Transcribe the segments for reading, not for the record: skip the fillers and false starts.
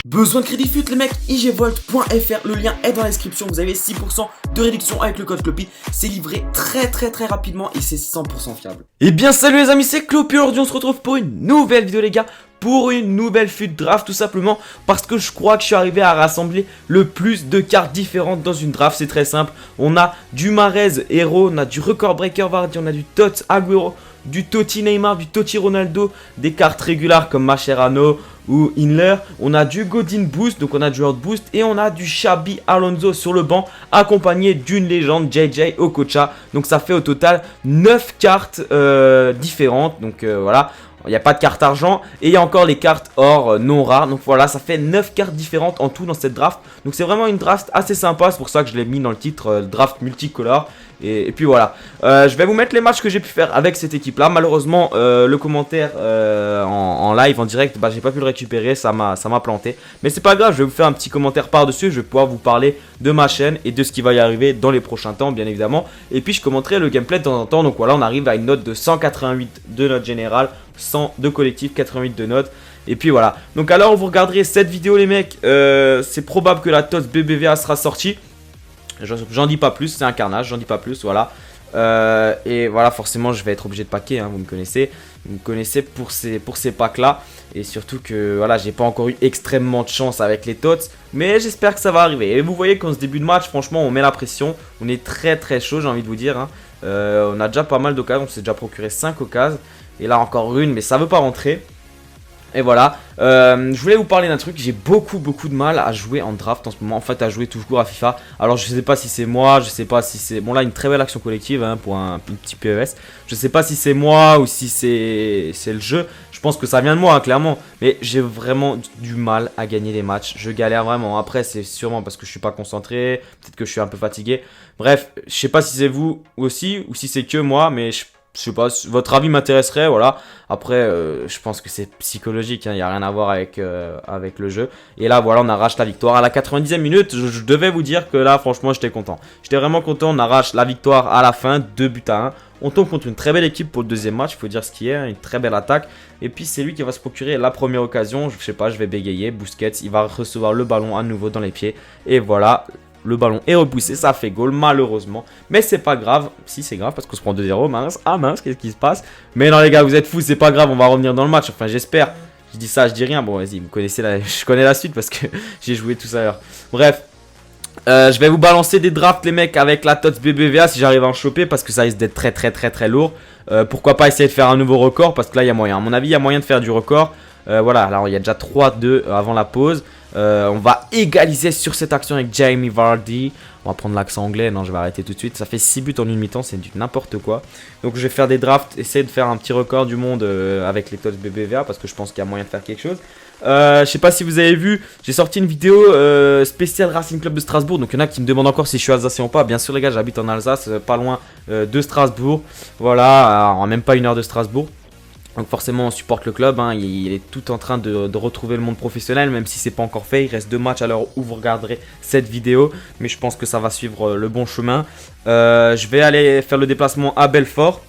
Besoin de crédit fut les mecs, igvolt.fr, le lien est dans la description, vous avez 6% de réduction avec le code Clopy, c'est livré très rapidement et c'est 100% fiable. Et bien salut les amis, c'est Clopy, aujourd'hui on se retrouve pour une nouvelle vidéo les gars, pour une nouvelle fut draft tout simplement parce que je crois que je suis arrivé à rassembler le plus de cartes différentes dans une draft. C'est très simple, on a du Mahrez Hero, on a du Record Breaker Vardy, on a du Tot Agüero, du Totti Neymar, du Totti Ronaldo, des cartes régulières comme Mascherano ou Inler, on a du Godin Boost, donc on a du Hard Boost et on a du Xabi Alonso sur le banc accompagné d'une légende JJ Okocha. Donc ça fait au total 9 cartes différentes, donc voilà. Il n'y a pas de carte argent et il y a encore les cartes or non rares. Donc voilà, ça fait 9 cartes différentes en tout dans cette draft. Donc c'est vraiment une draft assez sympa. C'est pour ça que je l'ai mis dans le titre draft multicolore. Et puis voilà. Je vais vous mettre les matchs que j'ai pu faire avec cette équipe là. Malheureusement, le commentaire en live, en direct, j'ai pas pu le récupérer. Ça m'a planté. Mais c'est pas grave, je vais vous faire un petit commentaire par-dessus. Je vais pouvoir vous parler de ma chaîne et de ce qui va y arriver dans les prochains temps, bien évidemment. Et puis je commenterai le gameplay de temps en temps. Donc voilà, on arrive à une note de 188 de note générale. 100 de collectif, 88 de notes. Et puis voilà. Donc alors vous regarderez cette vidéo les mecs. C'est probable que la TOTS BBVA sera sortie. J'en dis pas plus, c'est un carnage, j'en dis pas plus, voilà. Et voilà, forcément je vais être obligé de packer, hein, vous me connaissez. Vous me connaissez pour ces packs là. Et surtout que voilà, j'ai pas encore eu extrêmement de chance avec les TOTS. Mais j'espère que ça va arriver. Et vous voyez qu'en ce début de match, franchement on met la pression. On est très chaud, j'ai envie de vous dire, hein. On a déjà pas mal d'occasions, on s'est déjà procuré 5 occasions. Et là encore une, mais ça veut pas rentrer. Et voilà, je voulais vous parler d'un truc. J'ai beaucoup de mal à jouer en draft en ce moment. En fait, à jouer toujours à FIFA. Alors je sais pas si c'est moi, je sais pas si c'est... Bon là, une très belle action collective, hein, pour un petit PES. Je sais pas si c'est moi ou si c'est le jeu. Je pense que ça vient de moi, hein, clairement. Mais j'ai vraiment du mal à gagner des matchs. Je galère vraiment. Après, c'est sûrement parce que je suis pas concentré. Peut-être que je suis un peu fatigué. Bref, je sais pas si c'est vous aussi ou si c'est que moi. Mais je sais pas, votre avis m'intéresserait, voilà. Après, je pense que c'est psychologique, hein, il n'y a rien à voir avec le jeu. Et là, voilà, on arrache la victoire. À la 90e minute, je devais vous dire que là, franchement, j'étais content. J'étais vraiment content, on arrache la victoire à la fin, 2 buts à 1. On tombe contre une très belle équipe pour le deuxième match, il faut dire ce qui est, hein, une très belle attaque. Et puis, c'est lui qui va se procurer la première occasion. Je sais pas, je vais bégayer, Busquets, il va recevoir le ballon à nouveau dans les pieds. Et voilà. Le ballon est repoussé, ça fait goal malheureusement. Mais c'est pas grave, si c'est grave parce qu'on se prend 2-0, mince. Ah mince, qu'est-ce qui se passe? Mais non les gars, vous êtes fous, c'est pas grave, on va revenir dans le match. Enfin j'espère, je dis ça, je dis rien. Bon vas-y, vous connaissez je connais la suite parce que j'ai joué tout ça à l'heure. Bref, je vais vous balancer des drafts les mecs avec la TOTS BBVA si j'arrive à en choper parce que ça risque d'être très lourd. Pourquoi pas essayer de faire un nouveau record parce que là il y a moyen. À mon avis il y a moyen de faire du record. Voilà, alors il y a déjà 3-2 avant la pause. On va égaliser sur cette action avec Jamie Vardy. On va prendre l'accent anglais, non je vais arrêter tout de suite. Ça fait 6 buts en une mi-temps, c'est du n'importe quoi. Donc je vais faire des drafts, essayer de faire un petit record du monde avec les TOTS BBVA parce que je pense qu'il y a moyen de faire quelque chose. Je sais pas si vous avez vu, j'ai sorti une vidéo spéciale Racing Club de Strasbourg. Donc il y en a qui me demandent encore si je suis alsacien ou pas. Bien sûr les gars, j'habite en Alsace, pas loin de Strasbourg. Voilà, en même pas une heure de Strasbourg. Donc forcément on supporte le club, hein. Il est tout en train de retrouver le monde professionnel, même si c'est pas encore fait. Il reste 2 matchs à l'heure où vous regarderez cette vidéo, mais je pense que ça va suivre le bon chemin. Je vais aller faire le déplacement à Belfort,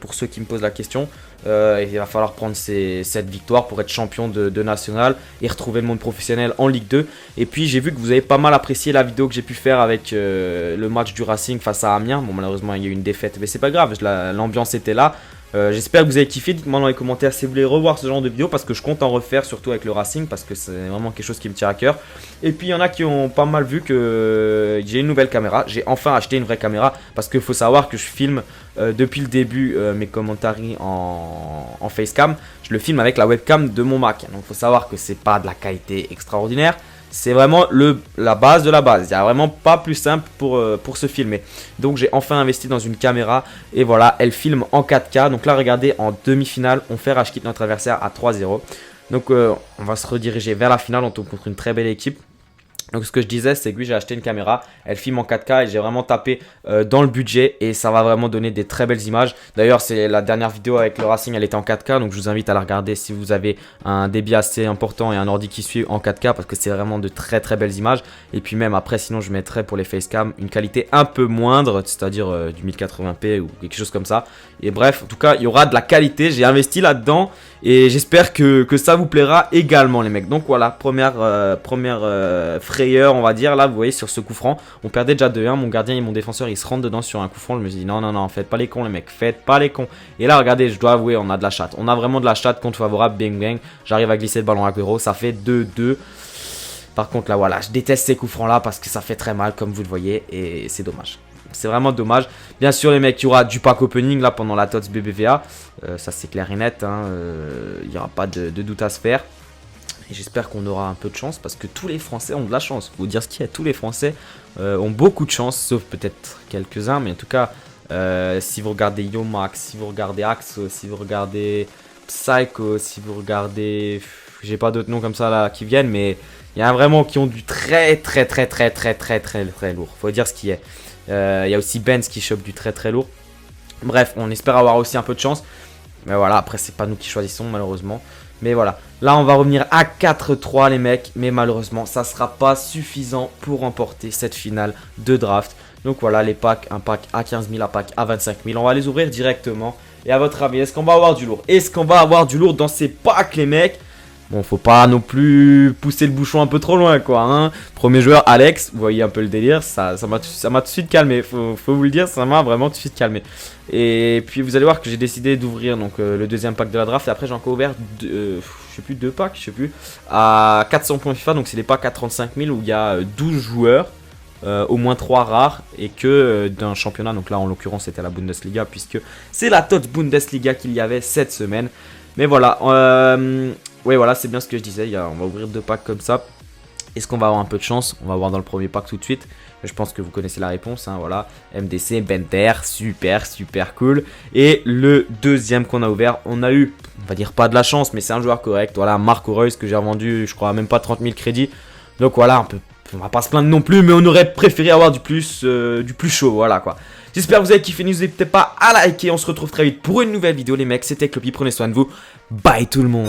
pour ceux qui me posent la question. Il va falloir prendre cette victoire pour être champion de national et retrouver le monde professionnel en Ligue 2. Et puis j'ai vu que vous avez pas mal apprécié la vidéo que j'ai pu faire avec le match du Racing face à Amiens. Bon malheureusement il y a eu une défaite, mais c'est pas grave, l'ambiance était là. J'espère que vous avez kiffé, dites-moi dans les commentaires si vous voulez revoir ce genre de vidéo parce que je compte en refaire surtout avec le Racing parce que c'est vraiment quelque chose qui me tient à cœur. Et puis il y en a qui ont pas mal vu que j'ai une nouvelle caméra, j'ai enfin acheté une vraie caméra parce qu'il faut savoir que je filme depuis le début mes commentaires en facecam, je le filme avec la webcam de mon Mac. Donc il faut savoir que c'est pas de la qualité extraordinaire. C'est vraiment la base de la base. Il n'y a vraiment pas plus simple pour se filmer. Donc j'ai enfin investi dans une caméra. Et voilà, elle filme en 4K. Donc là, regardez, en demi-finale, on fait rage quitte notre adversaire à 3-0. Donc on va se rediriger vers la finale. On tombe contre une très belle équipe. Donc ce que je disais, c'est que oui, j'ai acheté une caméra, elle filme en 4K et j'ai vraiment tapé dans le budget et ça va vraiment donner des très belles images. D'ailleurs, c'est la dernière vidéo avec le Racing, elle était en 4K, donc je vous invite à la regarder si vous avez un débit assez important et un ordi qui suit en 4K parce que c'est vraiment de très très belles images. Et puis même après, sinon je mettrais pour les facecam une qualité un peu moindre, c'est-à-dire du 1080p ou quelque chose comme ça. Et bref, en tout cas, il y aura de la qualité, j'ai investi là-dedans et j'espère que ça vous plaira également les mecs. Donc voilà, première frayeur on va dire, là vous voyez sur ce coup franc, on perdait déjà 2-1, mon gardien et mon défenseur ils se rentrent dedans sur un coup franc, je me suis dit non, faites pas les cons les mecs, faites pas les cons. Et là regardez, je dois avouer, on a de la chatte, on a vraiment de la chatte, contre favorable, bang bang, j'arrive à glisser le ballon à Agüero, ça fait 2-2. Par contre là voilà, je déteste ces coups francs là parce que ça fait très mal comme vous le voyez et c'est dommage. C'est vraiment dommage. Bien sûr les mecs, il y aura du pack opening là pendant la TOTS BBVA. Ça c'est clair et net, hein. Il n'y aura pas de doute à se faire. Et j'espère qu'on aura un peu de chance parce que tous les Français ont de la chance. Faut vous dire ce qu'il y a, tous les Français ont beaucoup de chance, sauf peut-être quelques-uns. Mais en tout cas, si vous regardez Yomax, si vous regardez Axo, si vous regardez Psycho, si vous regardez... J'ai pas d'autres noms comme ça là qui viennent, mais il y en a vraiment qui ont du très lourd. Faut dire ce qu'il y a. Il y a aussi Benz qui chope du très lourd. Bref, on espère avoir aussi un peu de chance. Mais voilà, après c'est pas nous qui choisissons malheureusement. Mais voilà, là on va revenir à 4-3 les mecs. Mais malheureusement ça sera pas suffisant pour remporter cette finale de draft. Donc voilà les packs, un pack à 15 000, un pack à 25 000. On va les ouvrir directement. Et à votre avis, est-ce qu'on va avoir du lourd? Est-ce qu'on va avoir du lourd dans ces packs les mecs? Bon, faut pas non plus pousser le bouchon un peu trop loin, quoi, hein. Premier joueur, Alex, vous voyez un peu le délire, ça m'a tout de suite calmé, faut vous le dire, ça m'a vraiment tout de suite calmé. Et puis vous allez voir que j'ai décidé d'ouvrir donc le deuxième pack de la draft, et après j'ai encore ouvert, je sais plus, 2 packs, je sais plus, à 400 points FIFA, donc c'est des packs à 35 000 où il y a 12 joueurs, au moins 3 rares, et que d'un championnat, donc là en l'occurrence c'était la Bundesliga, puisque c'est la TOTS Bundesliga qu'il y avait cette semaine. Mais voilà, ouais, voilà, c'est bien ce que je disais. On va ouvrir 2 packs comme ça. Est-ce qu'on va avoir un peu de chance? On va voir dans le premier pack tout de suite. Je pense que vous connaissez la réponse, hein, voilà. MDC, Benter, super cool. Et le deuxième qu'on a ouvert, on a eu, on va dire pas de la chance, mais c'est un joueur correct. Voilà, Marco Reus que j'ai revendu, je crois, même pas 30 000 crédits. Donc voilà, on va pas se plaindre non plus, mais on aurait préféré avoir du plus chaud, voilà quoi. J'espère que vous avez kiffé, n'hésitez pas à liker, on se retrouve très vite pour une nouvelle vidéo les mecs, c'était Clopy, prenez soin de vous, bye tout le monde.